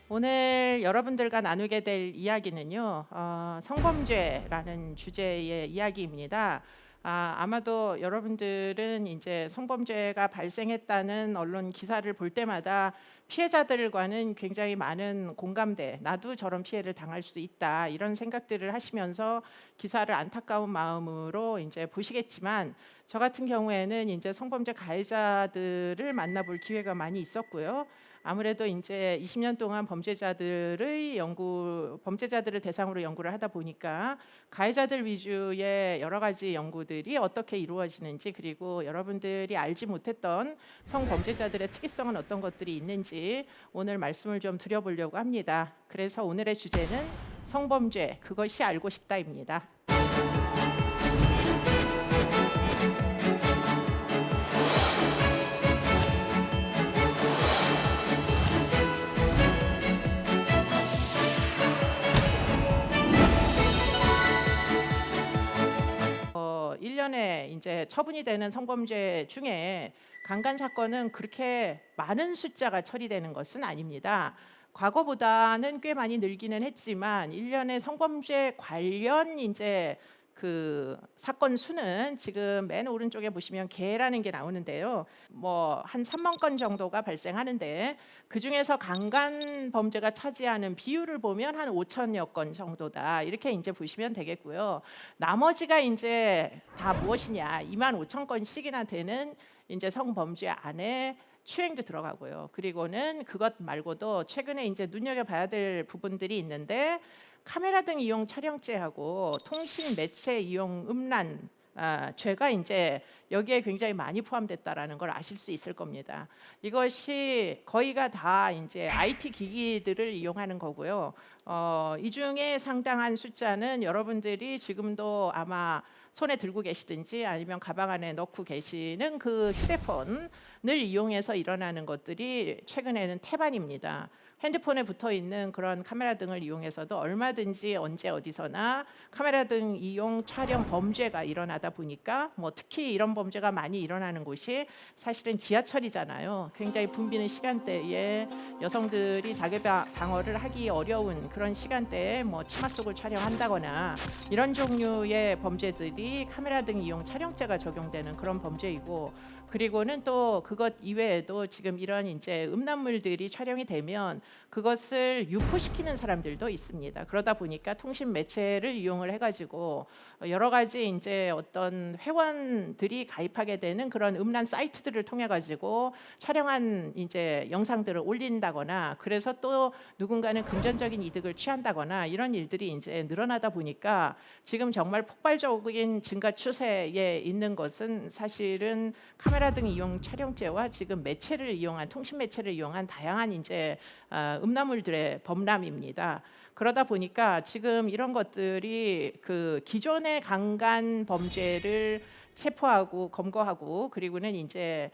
오늘 여러분들과 나누게 될 이야기는요, 성범죄라는 주제의 이야기입니다. 아마도 여러분들은 이제 성범죄가 발생했다는 언론 기사를 볼 때마다 피해자들과는 굉장히 많은 공감대, 나도 저런 피해를 당할 수 있다, 이런 생각들을 하시면서 기사를 안타까운 마음으로 이제 보시겠지만, 저 같은 경우에는 이제 성범죄 가해자들을 만나볼 기회가 많이 있었고요. 아무래도 이제 20년 동안 범죄자들을 대상으로 연구를 하다 보니까 가해자들 위주의 여러 가지 연구들이 어떻게 이루어지는지, 그리고 여러분들이 알지 못했던 성범죄자들의 특이성은 어떤 것들이 있는지 오늘 말씀을 좀 드려보려고 합니다. 그래서 오늘의 주제는 성범죄, 그것이 알고 싶다입니다. 1년에 이제 처분이 되는 성범죄 중에 강간 사건은 그렇게 많은 숫자가 처리되는 것은 아닙니다. 과거보다는 꽤 많이 늘기는 했지만 1년에 성범죄 관련 이제 그 사건 수는 지금 맨 오른쪽에 보시면 개라는 게 나오는데요. 뭐 한 3만 건 정도가 발생하는데, 그중에서 강간 범죄가 차지하는 비율을 보면 한 5천여 건 정도다, 이렇게 이제 보시면 되겠고요. 나머지가 이제 다 무엇이냐, 2만 5천 건씩이나 되는 이제 성범죄 안에 추행도 들어가고요. 그리고는 그것 말고도 최근에 이제 눈여겨봐야 될 부분들이 있는데, 카메라 등 이용 촬영죄하고 통신 매체 이용 음란 죄가 이제 여기에 굉장히 많이 포함됐다라는 걸 아실 수 있을 겁니다. 이것이 거의가 다 이제 IT 기기들을 이용하는 거고요. 이 중에 상당한 숫자는 여러분들이 지금도 아마 손에 들고 계시든지 아니면 가방 안에 넣고 계시는 그 휴대폰을 이용해서 일어나는 것들이 최근에는 태반입니다. 핸드폰에 붙어 있는 그런 카메라 등을 이용해서도 얼마든지 언제 어디서나 카메라 등 이용 촬영 범죄가 일어나다 보니까, 뭐 특히 이런 범죄가 많이 일어나는 곳이 사실은 지하철이잖아요. 굉장히 붐비는 시간대에 여성들이 자기 방어를 하기 어려운 그런 시간대에 뭐 치마 속을 촬영한다거나 이런 종류의 범죄들이 카메라 등 이용 촬영죄가 적용되는 그런 범죄이고, 그리고는 또 그것 이외에도 지금 이런 이제 음란물들이 촬영이 되면 그것을 유포시키는 사람들도 있습니다. 그러다 보니까 통신 매체를 이용을 해가지고 여러 가지 이제 어떤 회원들이 가입하게 되는 그런 음란 사이트들을 통해 가지고 촬영한 이제 영상들을 올린다거나, 그래서 또 누군가는 금전적인 이득을 취한다거나, 이런 일들이 이제 늘어나다 보니까 지금 정말 폭발적인 증가 추세에 있는 것은 사실은 카메라 등 이용 촬영죄와 지금 매체를 이용한, 통신 매체를 이용한 다양한 이제 음란물들의 범람입니다. 그러다 보니까 지금 이런 것들이 그 기존의 강간 범죄를 체포하고 검거하고, 그리고는 이제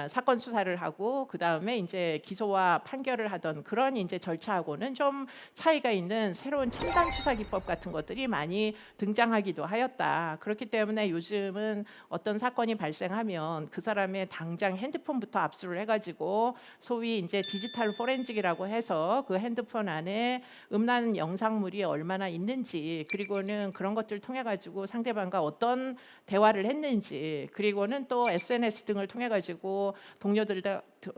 사건 수사를 하고 그다음에 이제 기소와 판결을 하던 그런 이제 절차하고는 좀 차이가 있는 새로운 첨단 수사 기법 같은 것들이 많이 등장하기도 하였다. 그렇기 때문에 요즘은 어떤 사건이 발생하면 그 사람의 당장 핸드폰부터 압수를 해가지고 소위 이제 디지털 포렌식이라고 해서 그 핸드폰 안에 음란 영상물이 얼마나 있는지, 그리고는 그런 것들을 통해 가지고 상대방과 어떤 대화를 했는지, 그리고는 또 SNS 등을 통해 가지고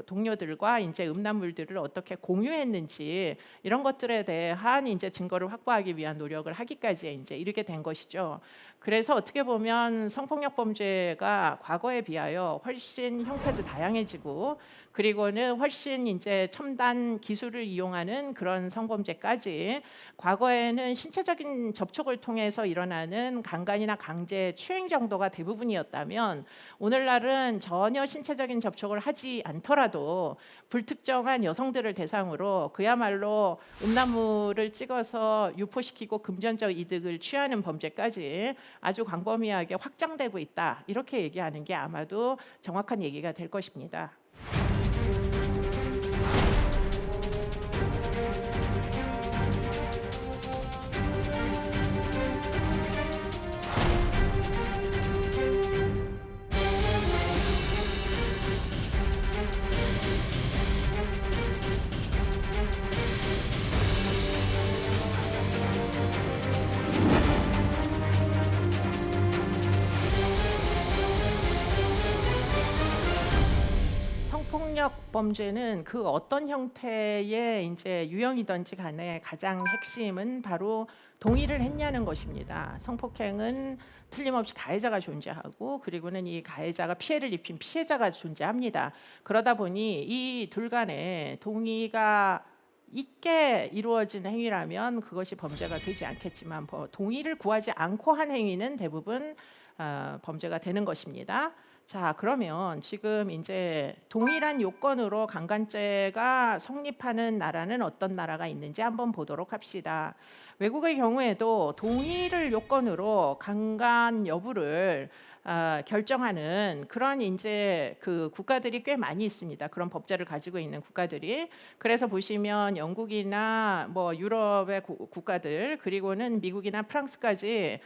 동료들과 이제 음란물들을 어떻게 공유했는지, 이런 것들에 대한 이제 증거를 확보하기 위한 노력을 하기까지 이제 이르게 된 것이죠. 그래서 어떻게 보면 성폭력 범죄가 과거에 비하여 훨씬 형태도 다양해지고, 그리고는 훨씬 이제 첨단 기술을 이용하는 그런 성범죄까지, 과거에는 신체적인 접촉을 통해서 일어나는 강간이나 강제 추행 정도가 대부분이었다면, 오늘날은 전혀 신체적인 접촉을 하지 않더라도 불특정한 여성들을 대상으로 그야말로 음란물을 찍어서 유포시키고 금전적 이득을 취하는 범죄까지 아주 광범위하게 확장되고 있다, 이렇게 얘기하는 게 아마도 정확한 얘기가 될 것입니다. 성범죄는 그 어떤 형태의 인제 유형이든지 간에 가장 핵심은 바로 동의를 했냐는 것입니다. 성폭행은 틀림없이 가해자가 존재하고 그리고는 이 가해자가 피해를 입힌 피해자가 존재합니다. 그러다 보니 이 둘 간에 동의가 있게 이루어진 행위라면 그것이 범죄가 되지 않겠지만 동의를 구하지 않고 한 행위는 대부분 범죄가 되는 것입니다. 자, 그러면 지금 인제 동일한 요건으로 강간죄가 성립하는 나라는 어떤 나라가 있는지 한번 보도록 합시다. 외국의 경우에도 동의를 요건으로 강간 여부를 결정하는 그런 인제 그 국가들이 꽤 많이 있습니다. 그런 법제를 가지고 있는 국가들이. 그래서 보시면 영국이나 뭐 유럽의 국가들 그리고는 미국이나 프랑스까지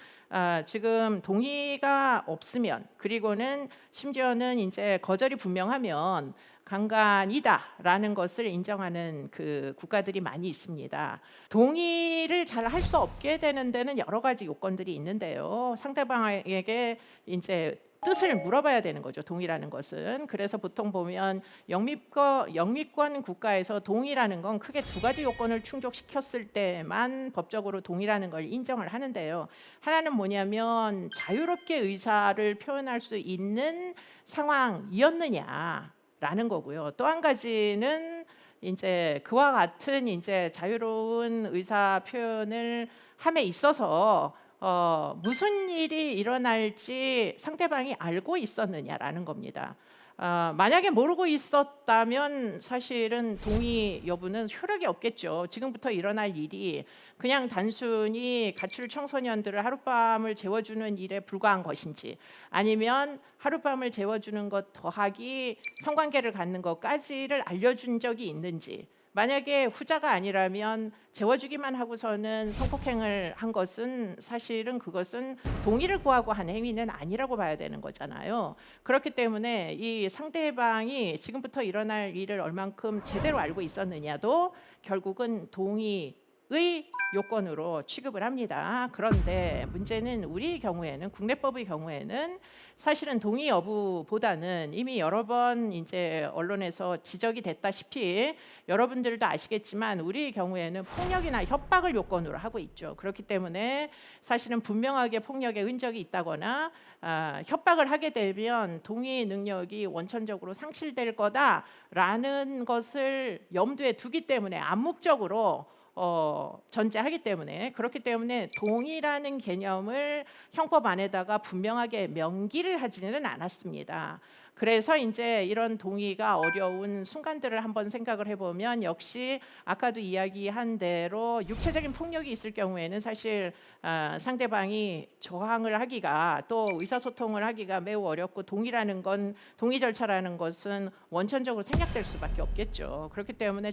지금 동의가 없으면 그리고는 심지어는 인제 거절이 분명하면 강간이다라는 것을 인정하는 그 국가들이 많이 있습니다. 동의를 잘 할 수 없게 되는 데는 여러 가지 요건들이 있는데요. 상대방에게 인제 뜻을 물어봐야 되는 거죠, 동의라는 것은. 그래서 보통 보면 영미권 국가에서 동의라는 건 크게 두 가지 요건을 충족시켰을 때만 법적으로 동의라는 걸 인정을 하는데요. 하나는 뭐냐면 자유롭게 의사를 표현할 수 있는 상황이었느냐라는 거고요. 또 한 가지는 인제 그와 같은 인제 자유로운 의사 표현을 함에 있어서 무슨 일이 일어날지 상대방이 알고 있었느냐라는 겁니다. 만약에 모르고 있었다면 사실은 동의 여부는 효력이 없겠죠. 지금부터 일어날 일이 그냥 단순히 가출 청소년들을 하룻밤을 재워주는 일에 불과한 것인지 아니면 하룻밤을 재워주는 것 더하기 성관계를 갖는 것까지를 알려준 적이 있는지 만약에 후자가 아니라면 재워주기만 하고서는 성폭행을 한 것은 사실은 그것은 동의를 구하고 한 행위는 아니라고 봐야 되는 거잖아요. 그렇기 때문에 이 상대방이 지금부터 일어날 일을 얼만큼 제대로 알고 있었느냐도 결국은 동의의 요건으로 취급을 합니다. 그런데 문제는 우리 경우에는 국내법의 경우에는 사실은 동의 여부보다는 이미 여러 번 이제 언론에서 지적이 됐다시피 여러분들도 아시겠지만 우리 경우에는 폭력이나 협박을 요건으로 하고 있죠. 그렇기 때문에 사실은 분명하게 폭력의 흔적이 있다거나 협박을 하게 되면 동의 능력이 원천적으로 상실될 거다라는 것을 염두에 두기 때문에 암묵적으로 전제하기 때문에 그렇기 때문에 동의라는 개념을 형법 안에다가 분명하게 명기를 하지는 않았습니다. 그래서 이제 이런 동의가 어려운 순간들을 한번 생각을 해보면 역시 아까도 이야기한 대로 육체적인 폭력이 있을 경우에는 사실 상대방이 저항을 하기가 또 의사소통을 하기가 매우 어렵고 동의 절차라는 것은 원천적으로 생략될 수밖에 없겠죠. 그렇기 때문에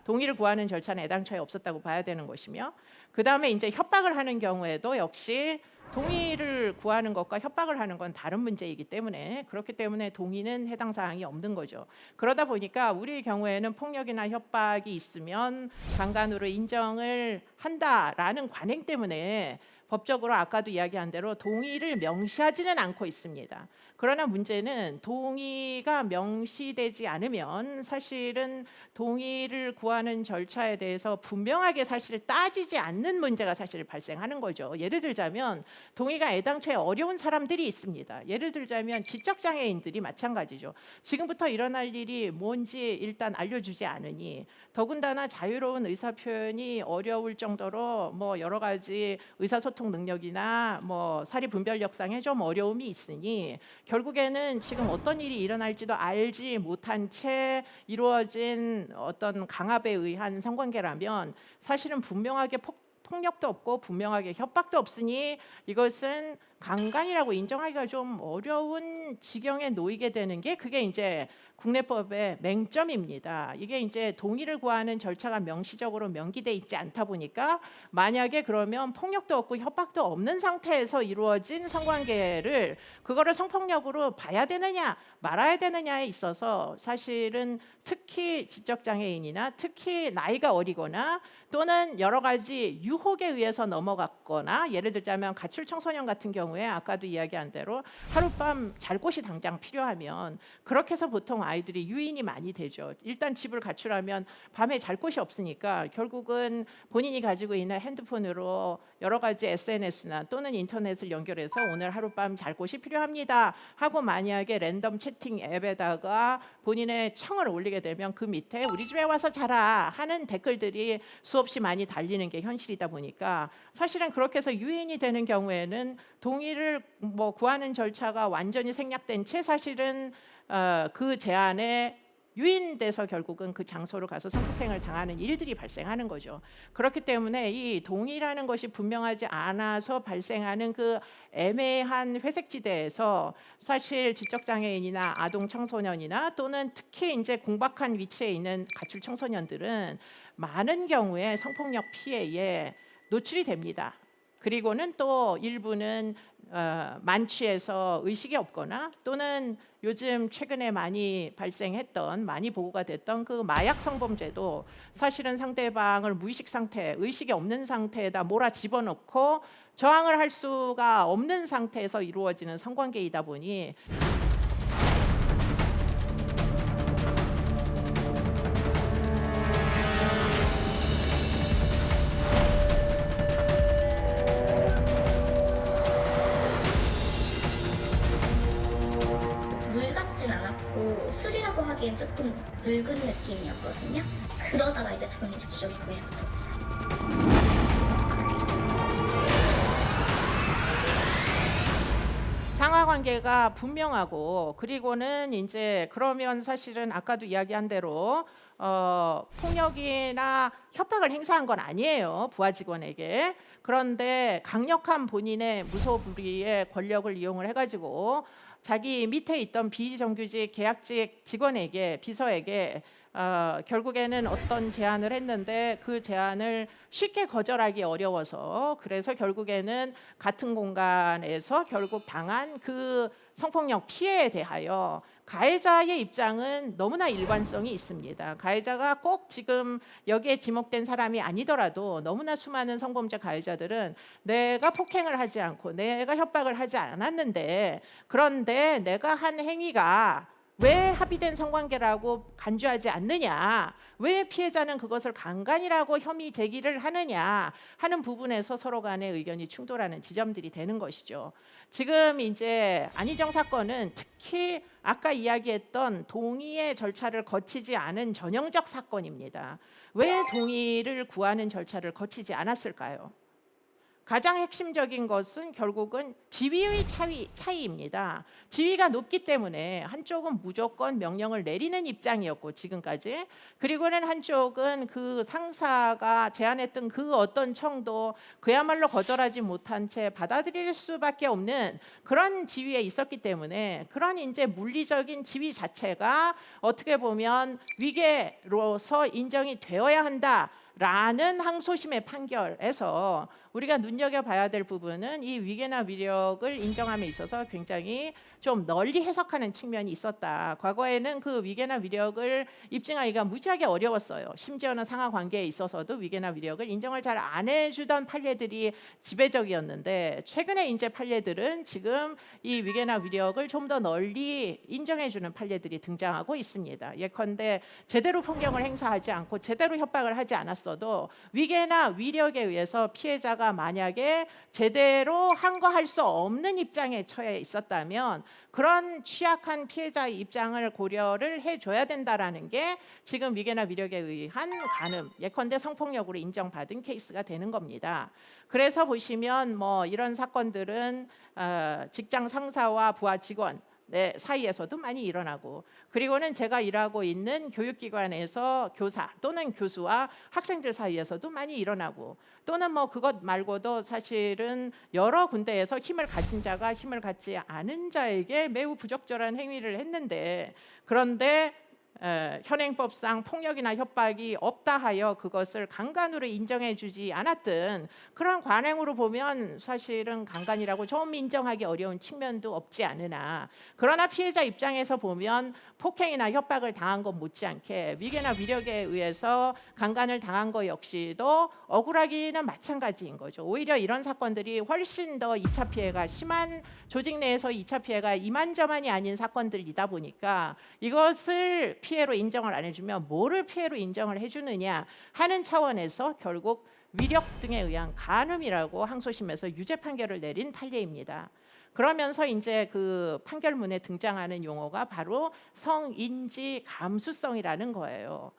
동의를 구하는 절차는 애당초에 없었다고 봐야 되는 것이며 그다음에 이제 협박을 하는 경우에도 역시 동의를 구하는 것과 협박을 하는 건 다른 문제이기 때문에 그렇기 때문에 동의는 해당 사항이 없는 거죠. 그러다 보니까 우리 경우에는 폭력이나 협박이 있으면 강간으로 인정을 한다라는 관행 때문에 법적으로 아까도 이야기한 대로 동의를 명시하지는 않고 있습니다. 그러나 문제는 동의가 명시되지 않으면 사실은 동의를 구하는 절차에 대해서 분명하게 사실 따지지 않는 문제가 사실 발생하는 거죠. 예를 들자면 동의가 애당초에 어려운 사람들이 있습니다. 예를 들자면 지적장애인들이 마찬가지죠. 지금부터 일어날 일이 뭔지 일단 알려주지 않으니 더군다나 자유로운 의사표현이 어려울 정도로 뭐 여러 가지 의사소통 능력이나 뭐 사리분별력상에 좀 어려움이 있으니 결국에는 지금 어떤 일이 일어날지도 알지 못한 채 이루어진 어떤 강압에 의한 성관계라면 사실은 분명하게 폭력도 없고 분명하게 협박도 없으니 이것은 강간이라고 인정하기가 좀 어려운 지경에 놓이게 되는 게 그게 이제 국내법의 맹점입니다. 이게 이제 동의를 구하는 절차가 명시적으로 명기돼 있지 않다 보니까 만약에 그러면 폭력도 없고 협박도 없는 상태에서 이루어진 성관계를 그거를 성폭력으로 봐야 되느냐 말아야 되느냐에 있어서 사실은 특히 지적장애인이나 특히 나이가 어리거나 또는 여러 가지 유혹에 의해서 넘어갔거나 예를 들자면 가출 청소년 같은 경우 경우에 아까도 이야기한 대로 하룻밤 잘 곳이 당장 필요하면 그렇게 해서 보통 아이들이 유인이 많이 되죠. 일단 집을 가출하면 밤에 잘 곳이 없으니까 결국은 본인이 가지고 있는 핸드폰으로 여러 가지 SNS나 또는 인터넷을 연결해서 오늘 하룻밤 잘 곳이 필요합니다 하고 만약에 랜덤 채팅 앱에다가 본인의 청을 올리게 되면 그 밑에 우리 집에 와서 자라 하는 댓글들이 수없이 많이 달리는 게 현실이다 보니까 사실은 그렇게 해서 유인이 되는 경우에는 동의를 구하는 절차가 완전히 생략된 채 사실은 그 제안에 유인돼서 결국은 그 장소로 가서 성폭행을 당하는 일들이 발생하는 거죠. 그렇기 때문에 이 동의라는 것이 분명하지 않아서 발생하는 그 애매한 회색지대에서 사실 지적장애인이나 아동 청소년이나 또는 특히 이제 공박한 위치에 있는 가출 청소년들은 많은 경우에 성폭력 피해에 노출이 됩니다. 그리고는 또 일부는 만취해서 의식이 없거나 또는 요즘 최근에 많이 발생했던 많이 보고가 됐던 그 마약 성범죄도 사실은 상대방을 무의식 상태, 의식이 없는 상태에다 몰아 집어넣고 저항을 할 수가 없는 상태에서 이루어지는 성관계이다 보니 물 같진 않았고 술이라고 하기엔 조금 묽은 느낌이었거든요. 그러다가 이제 저는 이제 기억이 거기서부터 없어요. 상하 관계가 분명하고 그리고는 이제 그러면 사실은 아까도 이야기한 대로 폭력이나 협박을 행사한 건 아니에요. 부하 직원에게. 그런데 강력한 본인의 무소불위의 권력을 이용을 해가지고 자기 밑에 있던 비정규직 계약직 직원에게 비서에게 결국에는 어떤 제안을 했는데 그 제안을 쉽게 거절하기 어려워서 그래서 결국에는 같은 공간에서 결국 당한 그 성폭력 피해에 대하여 가해자의 입장은 너무나 일관성이 있습니다. 가해자가 꼭 지금 여기에 지목된 사람이 아니더라도 너무나 수많은 성범죄 가해자들은 내가 폭행을 하지 않고 내가 협박을 하지 않았는데 그런데 내가 한 행위가 왜 합의된 성관계라고 간주하지 않느냐, 왜 피해자는 그것을 강간이라고 혐의 제기를 하느냐 하는 부분에서 서로 간의 의견이 충돌하는 지점들이 되는 것이죠. 지금 이제 안희정 사건은 특히 아까 이야기했던 동의의 절차를 거치지 않은 전형적 사건입니다. 왜 동의를 구하는 절차를 거치지 않았을까요? 가장 핵심적인 것은 결국은 지위의 차이입니다. 지위가 높기 때문에 한쪽은 무조건 명령을 내리는 입장이었고 지금까지 그리고는 한쪽은 그 상사가 제안했던 그 어떤 청도 그야말로 거절하지 못한 채 받아들일 수밖에 없는 그런 지위에 있었기 때문에 그런 이제 물리적인 지위 자체가 어떻게 보면 위계로서 인정이 되어야 한다. 라는 항소심의 판결에서 우리가 눈여겨봐야 될 부분은 이 위계나 위력을 인정함에 있어서 굉장히 좀 널리 해석하는 측면이 있었다. 과거에는 그 위계나 위력을 입증하기가 무지하게 어려웠어요. 심지어는 상하 관계에 있어서도 위계나 위력을 인정을 잘 안 해주던 판례들이 지배적이었는데 최근에 이제 판례들은 지금 이 위계나 위력을 좀 더 널리 인정해주는 판례들이 등장하고 있습니다. 예컨대 제대로 폭력을 행사하지 않고 제대로 협박을 하지 않았어도 위계나 위력에 의해서 피해자가 만약에 제대로 항거할 수 없는 입장에 처해 있었다면 그런 취약한 피해자의 입장을 고려를 해줘야 된다라는 게 지금 위계나 위력에 의한 간음, 예컨대 성폭력으로 인정받은 케이스가 되는 겁니다. 그래서 보시면 이런 사건들은 직장 상사와 부하 직원 사이에서도 많이 일어나고 그리고는 제가 일하고 있는 교육기관에서 교사 또는 교수와 학생들 사이에서도 많이 일어나고 또는 그것 말고도 사실은 여러 군데에서 힘을 가진 자가 힘을 갖지 않은 자에게 매우 부적절한 행위를 했는데 그런데 현행법상 폭력이나 협박이 없다 하여 그것을 강간으로 인정해주지 않았든 그런 관행으로 보면 사실은 강간이라고 좀 인정하기 어려운 측면도 없지 않으나, 그러나 피해자 입장에서 보면 폭행이나 협박을 당한 것 못지않게 위계나 위력에 의해서 강간을 당한 것 역시도 억울하기는 마찬가지인 거죠. 오히려 이런 사건들이 훨씬 더 2차 피해가 심한, 조직 내에서 2차 피해가 이만저만이 아닌 사건들이다 보니까 이것을 피해로 인정을 안 해주면 뭐를 피해로 인정을 해주느냐 하는 차원에서 결국 위력 등에 의한 간음이라고 항소심에서 유죄 판결을 내린 판례입니다. 그러면서 이제 그 판결문에 등장하는 용어가 바로 성인지 감수성이라는 거예요.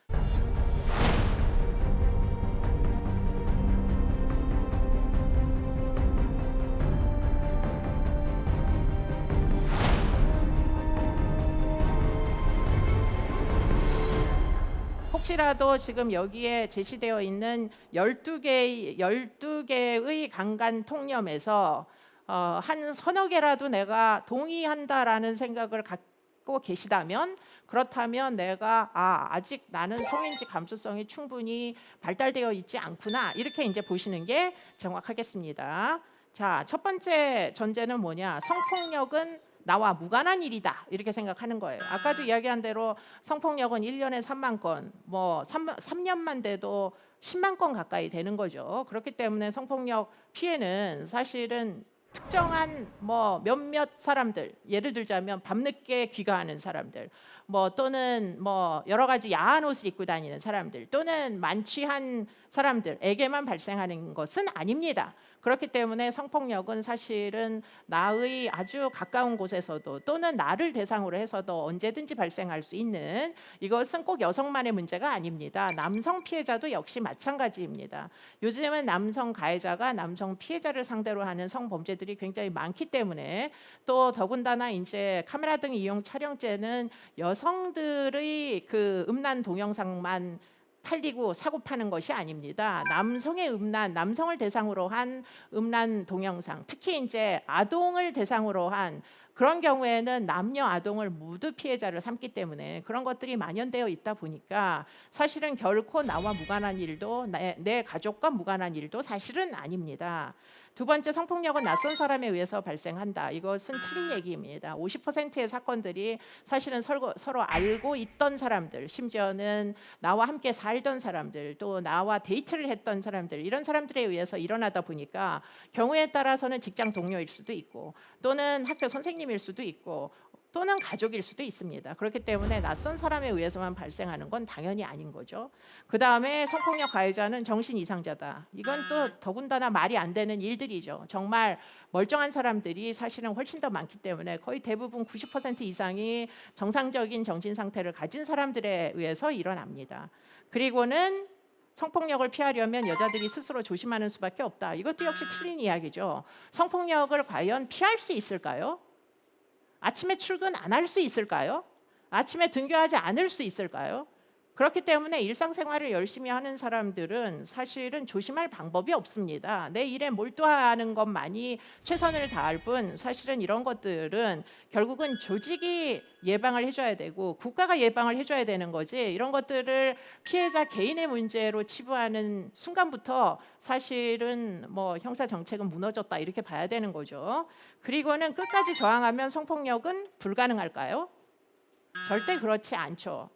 혹시라도 지금 여기에 제시되어 있는 12개의 강간 통념에서 한 서너 개라도 내가 동의한다라는 생각을 갖고 계시다면, 그렇다면 내가 아직 나는 성인지 감수성이 충분히 발달되어 있지 않구나, 이렇게 이제 보시는 게 정확하겠습니다. 자, 첫 번째 전제는 뭐냐? 성폭력은 나와 무관한 일이다, 이렇게 생각하는 거예요. 아까도 이야기한 대로 성폭력은 1년에 3만 건, 뭐 3년만 돼도 10만 건 가까이 되는 거죠. 그렇기 때문에 성폭력 피해는 사실은 특정한 뭐 몇몇 사람들, 예를 들자면 밤늦게 귀가하는 사람들, 뭐 또는 뭐 여러 가지 야한 옷을 입고 다니는 사람들, 또는 만취한 사람들에게만 발생하는 것은 아닙니다. 그렇기 때문에 성폭력은 사실은 나의 아주 가까운 곳에서도, 또는 나를 대상으로 해서도 언제든지 발생할 수 있는, 이것은 꼭 여성만의 문제가 아닙니다. 남성 피해자도 역시 마찬가지입니다. 요즘은 남성 가해자가 남성 피해자를 상대로 하는 성범죄들이 굉장히 많기 때문에, 또 더군다나 이제 카메라 등 이용 촬영죄는 여성들의 그 음란 동영상만 팔리고 사고 파는 것이 아닙니다. 남성의 음란, 남성을 대상으로 한 음란 동영상, 특히 이제 아동을 대상으로 한 그런 경우에는 남녀 아동을 모두 피해자를 삼기 때문에 그런 것들이 만연되어 있다 보니까 사실은 결코 나와 무관한 일도, 내 가족과 무관한 일도 사실은 아닙니다. 두 번째, 성폭력은 낯선 사람에 의해서 발생한다. 이것은 틀린 얘기입니다. 50%의 사건들이 사실은 서로 알고 있던 사람들, 심지어는 나와 함께 살던 사람들, 또 나와 데이트를 했던 사람들, 이런 사람들에 의해서 일어나다 보니까 경우에 따라서는 직장 동료일 수도 있고, 또는 학교 선생님일 수도 있고, 또는 가족일 수도 있습니다. 그렇기 때문에 낯선 사람에 의해서만 발생하는 건 당연히 아닌 거죠. 그 다음에 성폭력 가해자는 정신 이상자다. 이건 또 더군다나 말이 안 되는 일들이죠. 정말 멀쩡한 사람들이 사실은 훨씬 더 많기 때문에 거의 대부분 90% 이상이 정상적인 정신 상태를 가진 사람들에 의해서 일어납니다. 그리고는 성폭력을 피하려면 여자들이 스스로 조심하는 수밖에 없다. 이것도 역시 틀린 이야기죠. 성폭력을 과연 피할 수 있을까요? 아침에 출근 안 할 수 있을까요? 아침에 등교하지 않을 수 있을까요? 그렇기 때문에 일상생활을 열심히 하는 사람들은 사실은 조심할 방법이 없습니다. 내 일에 몰두하는 것만이 최선을 다할 뿐, 사실은 이런 것들은 결국은 조직이 예방을 해줘야 되고 국가가 예방을 해줘야 되는 거지, 이런 것들을 피해자 개인의 문제로 치부하는 순간부터 사실은 뭐 형사 정책은 무너졌다, 이렇게 봐야 되는 거죠. 그리고는 끝까지 저항하면 성폭력은 불가능할까요? 절대 그렇지 않죠.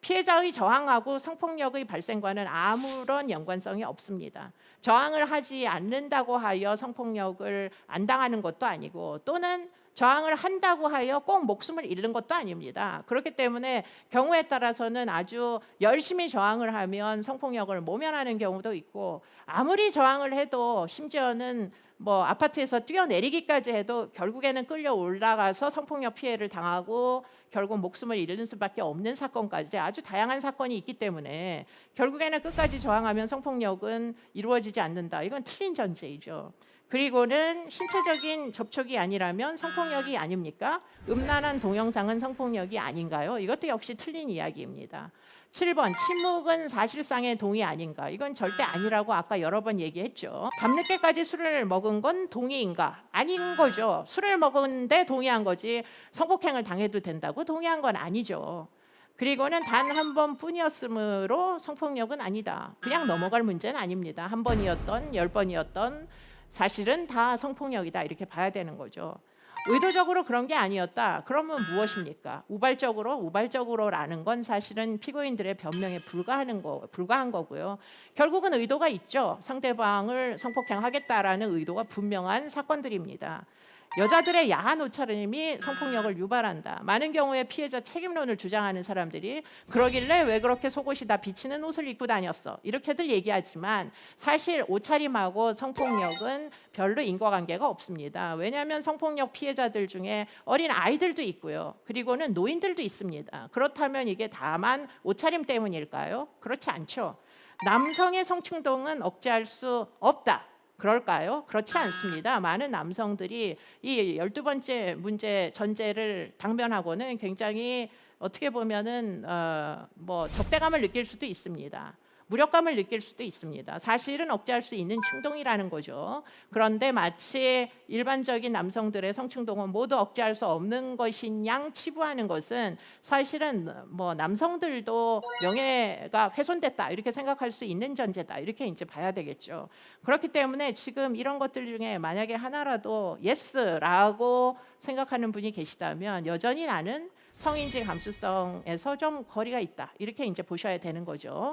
피해자의 저항하고 성폭력의 발생과는 아무런 연관성이 없습니다. 저항을 하지 않는다고 하여 성폭력을 안 당하는 것도 아니고, 또는 저항을 한다고 하여 꼭 목숨을 잃는 것도 아닙니다. 그렇기 때문에 경우에 따라서는 아주 열심히 저항을 하면 성폭력을 모면하는 경우도 있고, 아무리 저항을 해도 심지어는 뭐 아파트에서 뛰어내리기까지 해도 결국에는 끌려 올라가서 성폭력 피해를 당하고 결국 목숨을 잃는 수밖에 없는 사건까지 아주 다양한 사건이 있기 때문에 결국에는 끝까지 저항하면 성폭력은 이루어지지 않는다. 이건 틀린 전제이죠. 그리고는 신체적인 접촉이 아니라면 성폭력이 아닙니까? 음란한 동영상은 성폭력이 아닌가요? 이것도 역시 틀린 이야기입니다. 7번, 침묵은 사실상의 동의 아닌가? 이건 절대 아니라고 아까 여러 번 얘기했죠. 밤늦게까지 술을 먹은 건 동의인가? 아닌 거죠. 술을 먹은데 동의한 거지 성폭행을 당해도 된다고 동의한 건 아니죠. 그리고는 단 한 번뿐이었으므로 성폭력은 아니다. 그냥 넘어갈 문제는 아닙니다. 한 번이었던 10번이었던 사실은 다 성폭력이다 이렇게 봐야 되는 거죠. 의도적으로 그런 게 아니었다. 그러면 무엇입니까? 우발적으로라는 건 사실은 피고인들의 변명에 불과한 거고요. 결국은 의도가 있죠. 상대방을 성폭행하겠다라는 의도가 분명한 사건들입니다. 여자들의 야한 옷차림이 성폭력을 유발한다. 많은 경우에 피해자 책임론을 주장하는 사람들이 그러길래 왜 그렇게 속옷이 다 비치는 옷을 입고 다녔어 이렇게들 얘기하지만 사실 옷차림하고 성폭력은 별로 인과관계가 없습니다. 왜냐하면 성폭력 피해자들 중에 어린 아이들도 있고요. 그리고는 노인들도 있습니다. 그렇다면 이게 다만 옷차림 때문일까요? 그렇지 않죠. 남성의 성충동은 억제할 수 없다. 그럴까요? 그렇지 않습니다. 많은 남성들이 이 12번째 문제 전제를 당면하고는 굉장히 어떻게 보면은 뭐 적대감을 느낄 수도 있습니다. 무력감을 느낄 수도 있습니다. 사실은 억제할 수 있는 충동이라는 거죠. 그런데 마치 일반적인 남성들의 성충동은 모두 억제할 수 없는 것인 양 치부하는 것은 사실은 뭐 남성들도 명예가 훼손됐다 이렇게 생각할 수 있는 전제다 이렇게 이제 봐야 되겠죠. 그렇기 때문에 지금 이런 것들 중에 만약에 하나라도 예스라고 생각하는 분이 계시다면 여전히 나는 성인지 감수성에서 좀 거리가 있다 이렇게 이제 보셔야 되는 거죠.